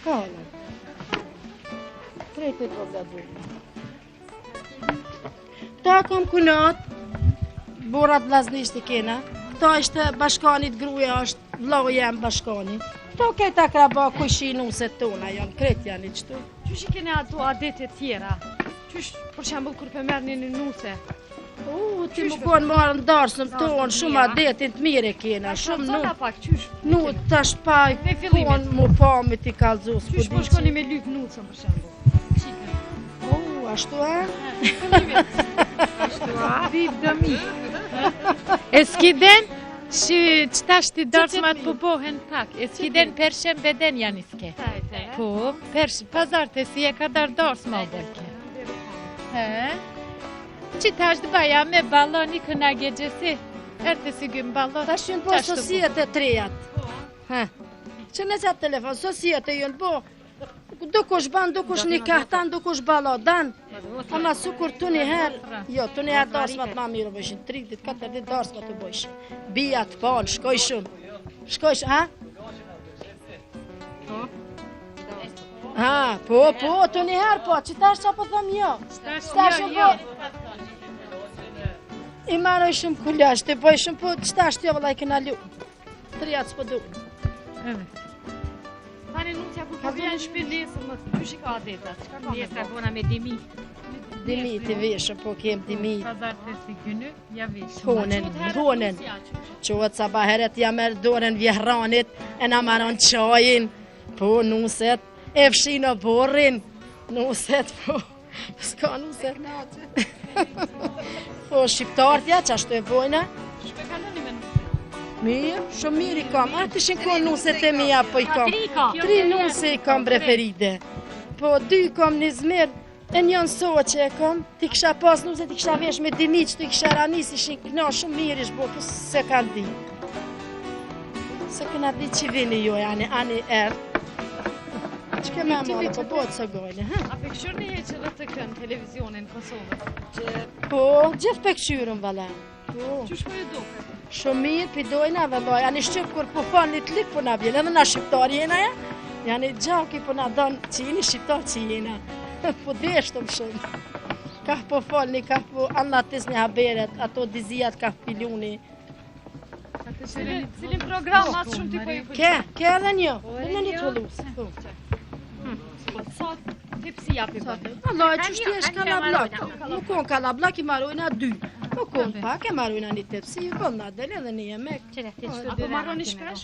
Kala. Krejtë të vladurë. Ta kom kunat, borat vlaznisht I kena. Ta ishte bashkanit gruja, është vlau jem bashkani. To këta kraba kushi nuset tona, janë krejt janë I qëtu. Qysh I kene ato adete tjera? Qysh, për shembull, kur për merrni në nuse? Ti më konë marë ndarsëm tonë, shumë adetin të mire kena, shumë nuk. Pak, qysh? Nuk tash pa I konë mu pami ti kalzus. Qysh po shkoni me lyp nusën, për shembull? Ashtu e? Ashtu a? Lyp dëmi. E s'kiden? Qëta shti darsmat po bohen pak, e s'kiden pershen beden janë iske. Po, pazarte si e ka dar darsma o bërke. Qëta është baja me baloni këna gjegjesi, erte si gëm balon. Ta shqynë po sosijet e trejat. Që në qatë telefon, sosijet e jënë po, dukush ban, dukush një kahtan, dukush balodan. Ama sukur tu njëherë, tu njëherë darsmat ma mirë bëshin, 3 dit, 4 dit darsmat të bëshin. Bija të panë, shkoj shumë. Shkoj shumë, Po, tu njëherë po, që tash që po thëmë jo. Tash jo. I maroj shumë kullasht, të bëj shumë po, që tash të jo vëllaj këna lu. 3 atë s'po du. Tani nusja ku ka vjen shpilesë, më të qysh I ka adetat? Njësra bona me dimi. Dimi të veshë, po kem dimi. Pazarte si këny, ja veshë. Honen. Qohet sa baheret ja merë dorën vjehranit, e na maron qajin. Po, nuset, e fshin o borrin. Nuset, po. Ska nuset. Po, shqiptartja, që ashtu e bojna. Shpe kaloni me nuset? Mirë, shumë mirë I kam. Ati shinkon nuset e mija, po I kam. 3 nuse I kam preferide. Po, 2 kam një zmirë. E njën soë që e kom, ti kisha pas nuset, ti kisha vesh me dimi që ti kisha ranis, ishin këna shumë mirë ish bo, po se kanë di. Se këna di që vini jo, ani erë. Që ke me amore, po botë së gojnë, ha? A pekëshyrni e që dhe të kënë televizionin Kosovës? Po, gjithë pekëshyrën, vala. Qysh po e doke? Shumë mirë, pidojna, valoj, ani shqyp kur po fanë një të likë po na vjen, edhe na shqiptar jena, ja? Jani gjaki po na donë që jeni shqiptar që jena. Po deshtëm shumë. Ka po falni, ka po annatis një haberet, ato dizijat ka piluni. Cilin program mas shumë ti po ju përgjë? Ke edhe një, dhe një të lusë. Sa tipsi japi bëni? Allah, që shtesh kalablak. Nuk konë kalablak, I marojna 2. Nuk konë pak, e marojna një tipsi, I konë nadel edhe një jemek. Apo maroni shpesh?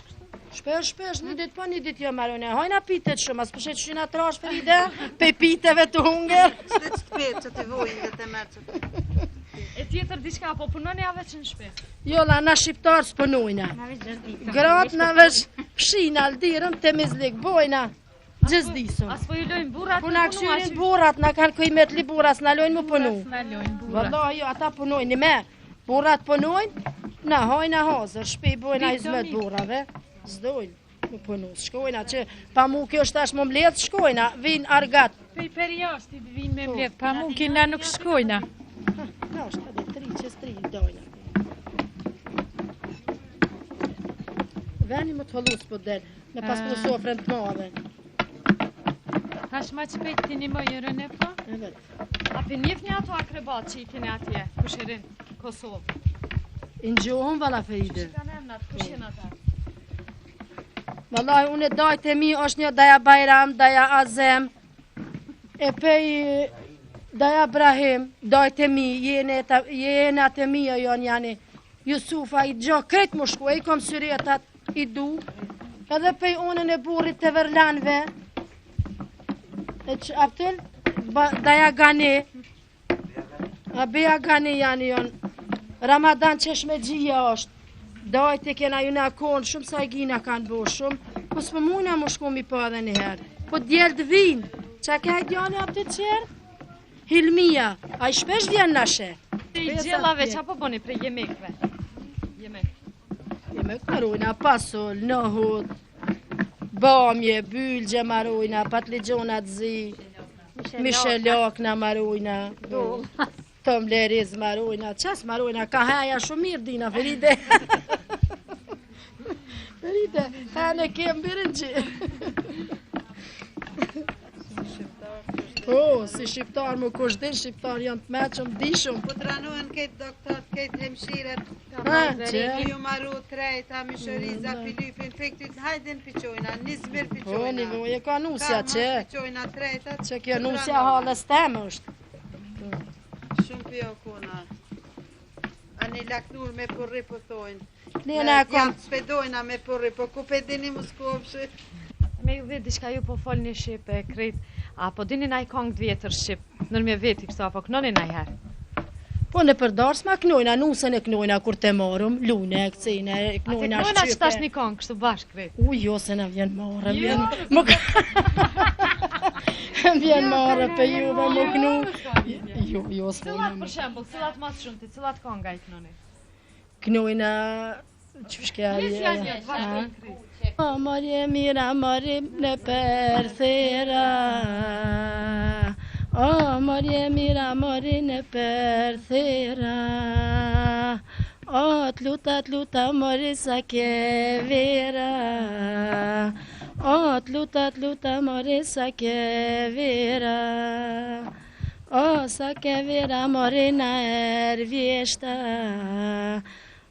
Shpesh, një dit po një dit jo marojna. Hajna pitet shumë, as përshet shina trash për ide, pe piteve të hunger. Shtet që të petë që të vojnë dhe të mërë që të... E tjetër diçka, po punoni a veç në shpe? Jo, la, na shqiptarë s'punojna. Gratë na veç pshina, aldirën, të mizlik, bojna. Gjëzdisëm. As po ju lojnë burat Puna këshyrin burat, na kanë kujmet li burat, s'na lojnë mu punu. Vëlloh, jo, ata punojnë, me. Burat punojnë, na hajna hazër, shpej bojna izmet burave. Zdojnë, mu punu, shkojna që pa mu kjo është tash më mledh, shkojna, vinë argat. Pej per jashtë, I vinë me mledh, pa mu kina nuk shkojna. Ka është ka dhe 3 qës 3 dojna. Veni më të halus po del, me pas për sofrën të madhe. Tash ma që pejtë ti një më jërën e po? Evet. A për njëf një ato akrebat që I kene atje, kushirin, Kosovë? I njohën vala Feride. Që kanë emnat, kushin ata? Vallahi, unë dajt e mi është një Daja Bajram, Daja Azem, e pej Daja Brahim, dajt e mi, jenat e mi janë Jusufa, I gjo, kretë më shku, I kom syretat, I du, edhe pej unën e burit të verlanve, e që aptil, Daja Gani, a Beja Gani janë, Ramadan Qeshme Gjia është, dajt e kena ju në konë, shumë sa I gina kanë bo shumë, po s'pë muna më shku mi pa dhe njëherë, po djelë të vinë, që ka I djani aptil qërë? Hilmia, a I shpesh vjen nashe. I gjellave, që po boni prej jemekve? Jemek marojna, pasol, nohut, bamje, bylgje marojna, patligjonat zi, mishelak na marojna, tom leriz marojna, qas marojna, ka haja shumë mirë dina, Feride. Feride, hane kem birën që. Po, si shqiptar më kush din, shqiptar janë të meqëm, dishëm. Po tranohen këtë doktorët, këtë hemshiret. Që? Ju maru trejta, mishëriza, Filipin, fektit, hajden piqojna, nismir Po, piqojna. nivoj e ka nusja që. Piqojna trejta. Që kjo nusja halës temë është. Shumë pjo kuna. Ani laknur me porri po thojnë. Nena e kom. Janë spedojna me porri, po ku pe dini Moskovshi. Me ju vetë diçka ju po folni shqip e krejt. Apo dini naj kong të vjetër shqip. Nër me veti kështu apo knoni naj herë. Po në përdars ma knojna, nusën e knojna kur te marëm, lune, këcine, Ate knojna knojna që tash shqype. një kong kështu bashkë krejt. Jo, se na vjen marë, vjen... Vjen marë për juve, më knu... Jo, Cilat për shembull, cilat mas shumë ti, cilat konga i knoni? Knojna... Qëshkja O, marje mira, marim në përthera O, marje mira, marim në përthera O, t'luta, mari sa ke vera O, t'luta, mari sa ke vera O, sa ke vera, mari na vjeshta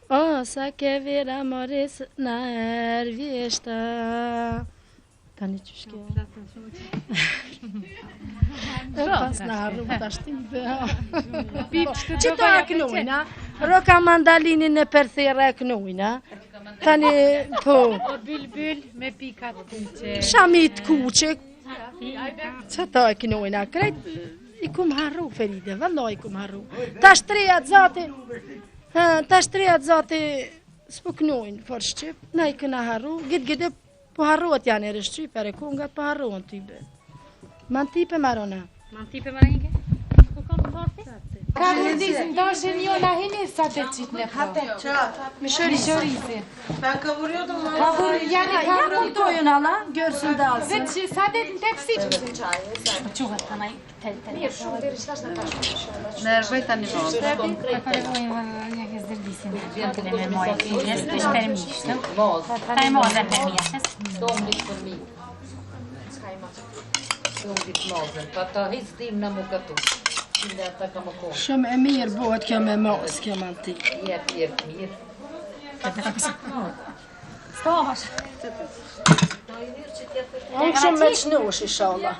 O, sa ke vera moris na vjeshta. Tani që shke? Pas në harru të ashtim dhe. Që ta e knujna? Roka mandalinin e përthera e knujna. Tani, po. O bylbyl me pikat kuqe. Shamit kuqe. Që ta e knujna? Krejt, i kum harru, Feride, vëlloj i kum harru. Ta shtrejat zati. Ta shtrejat zati s'po knojnë për Shqip, na i këna harru, git po harruat janë e rëshqip, e rekungat po harruan tybe. Man tipe marona. Man tipe marinke? Ku kam parti? Ka vërdizim dashin jo na hini sa të qitë në po. Mishërizi. Pa kavurio do më... Janë Ja puntojnë alla, gërësën dalsën. Vetë që sa det në tepsi që se qaj. Quhet tanaj Mirë shumë dhe rishtash në tashmë. Nervoj tani mos. preferujemo nějaké zdrdisin, antele me moje filjes, të shpermishtë. Ta e moze për mjesës. Domnit për mi. Domnit mozën, pa ta histim në më këtu. Qinde ata ka më kohë. Shumë e mirë bëhet kjo me mos, kjo man ti. Jep mirë. Stovash. Unë shumë me qnush, inshallah.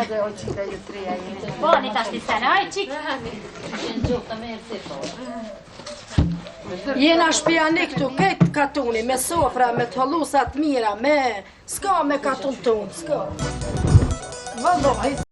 Edhe o qita ju treja jeni. Boni tash ti sene, aj qik. Qenë gjofta me erë se po. Jena shpijani këtu, këtë katuni, me sofra, me të hallusat mira, me... Ska me katun tonë, ska. Vëllohi.